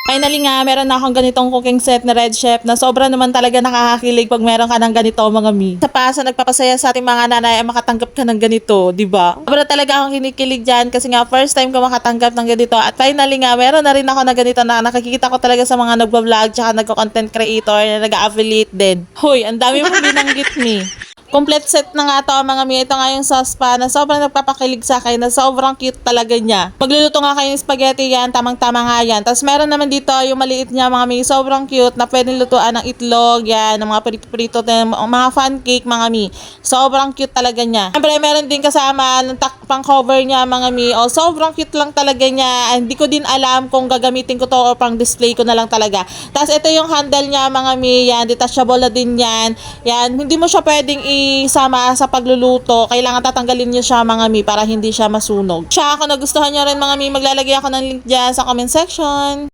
Finally nga, meron na akong ganitong cooking set na Red Chef na sobra naman talaga nakakakilig pag meron ka ng ganito mga mi. Sa pa, sa nagpapasaya sa ating mga nanay ay makatanggap ka ng ganito, di ba? Sobra talaga akong kinikilig dyan kasi nga first time ko makatanggap ng ganito. At finally nga, meron na rin ako na ganito na nakikita ko talaga sa mga nagbablog tsaka nagko-content creator na nag-affiliate din. Hoy, ang dami mong binanggit mi. Complete set na nga to mga mi. Ito nga yung saucepan na sobrang nagpapakilig sa akin na sobrang cute talaga niya. Magluluto nga kayo ng spaghetti yan, tamang-tama nga yan. Tapos meron naman dito yung maliit niya mga mi, sobrang cute na pwedeng lutuan ng itlog, yan, ng mga prito-prito, mga fan cake mga mi. Sobrang cute talaga niya. Siyempre meron din kasama ng pang cover niya mga mi. O sobrang cute lang talaga niya. Hindi ko din alam kung gagamitin ko to o pang display ko na lang talaga. Tapos ito yung handle niya mga mi, yan, detachable na din yan. Yan, hindi mo siya pwedeng isama sa pagluluto, kailangan tatanggalin niyo siya mga mi para hindi siya masunog. Siya, kung nagustuhan niyo rin mga mi, maglalagay ako ng link dyan sa comment section.